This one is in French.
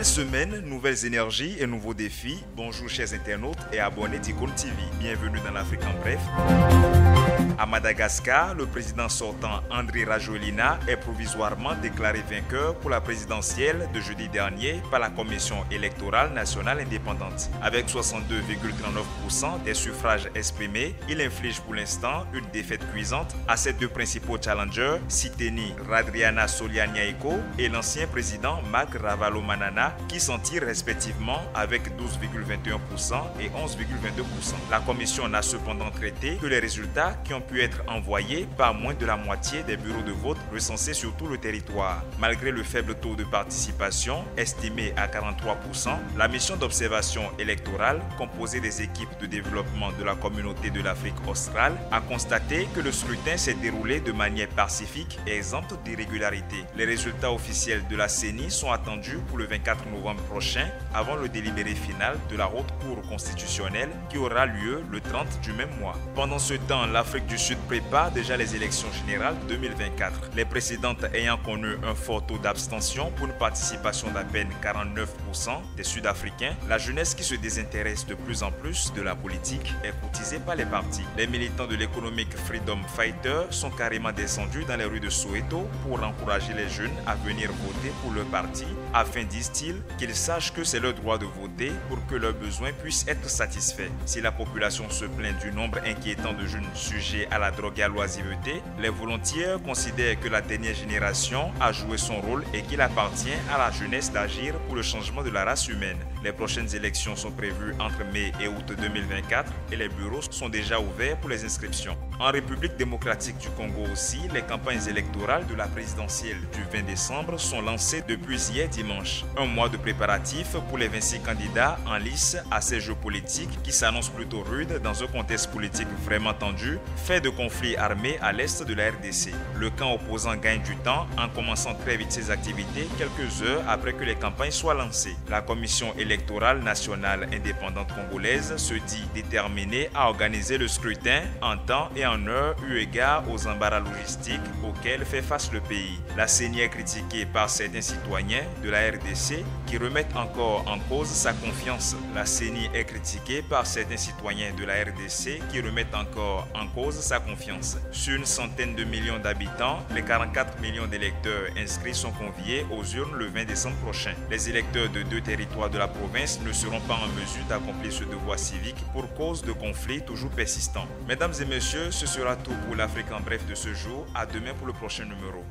Nouvelle semaine, nouvelles énergies et nouveaux défis. Bonjour chers internautes et abonnés d'Icône TV. Bienvenue dans l'Afrique en bref. À Madagascar, le président sortant Andry Rajoelina est provisoirement déclaré vainqueur pour la présidentielle de jeudi dernier par la Commission électorale nationale indépendante. Avec 62,39% des suffrages exprimés, il inflige pour l'instant une défaite cuisante à ses deux principaux challengers, Siteni Radriana Solianiaiko et l'ancien président Marc Ravalomanana, qui s'en tirent respectivement avec 12,21% et 11,22%. La commission n'a cependant traité que les résultats qui ont pu être envoyés par moins de la moitié des bureaux de vote recensés sur tout le territoire. Malgré le faible taux de participation, estimé à 43%, la mission d'observation électorale, composée des équipes de développement de la communauté de l'Afrique australe, a constaté que le scrutin s'est déroulé de manière pacifique et exempte d'irrégularité. Les résultats officiels de la CENI sont attendus pour le 24 novembre prochain, avant le délibéré final de la Haute Cour constitutionnelle qui aura lieu le 30 du même mois. Pendant ce temps, l'Afrique du Sud prépare déjà les élections générales 2024. Les précédentes ayant connu un fort taux d'abstention pour une participation d'à peine 49% des Sud-Africains, la jeunesse qui se désintéresse de plus en plus de la politique est courtisée par les partis. Les militants de l'Economic Freedom Fighter sont carrément descendus dans les rues de Soweto pour encourager les jeunes à venir voter pour leur parti afin, disent-ils, qu'ils sachent que c'est leur droit de voter pour que leurs besoins puissent être satisfaits. Si la population se plaint du nombre inquiétant de jeunes sujets à la drogue et à l'oisiveté, les volontaires considèrent que la dernière génération a joué son rôle et qu'il appartient à la jeunesse d'agir pour le changement de la race humaine. Les prochaines élections sont prévues entre mai et août 2024 et les bureaux sont déjà ouverts pour les inscriptions. En République démocratique du Congo aussi, les campagnes électorales de la présidentielle du 20 décembre sont lancées depuis hier dimanche. Un mois de préparatifs pour les 26 candidats en lice à ces jeux politiques qui s'annoncent plutôt rudes dans un contexte politique vraiment tendu, fait de conflits armés à l'est de la RDC. Le camp opposant gagne du temps en commençant très vite ses activités quelques heures après que les campagnes soient lancées. La Commission électorale nationale indépendante congolaise se dit déterminée à organiser le scrutin en temps et en heure eu égard aux embarras logistiques auxquels fait face le pays. La CENI est critiquée par certains citoyens de la RDC qui remettent encore en cause sa confiance. La CENI est critiquée par certains citoyens de la RDC qui remettent encore en cause sa confiance. Sur une centaine de millions d'habitants, les 44 millions d'électeurs inscrits sont conviés aux urnes le 20 décembre prochain. Les électeurs de deux territoires de la province ne seront pas en mesure d'accomplir ce devoir civique pour cause de conflits toujours persistants. Mesdames et messieurs, ce sera tout pour l'Afrique en bref de ce jour. À demain pour le prochain numéro.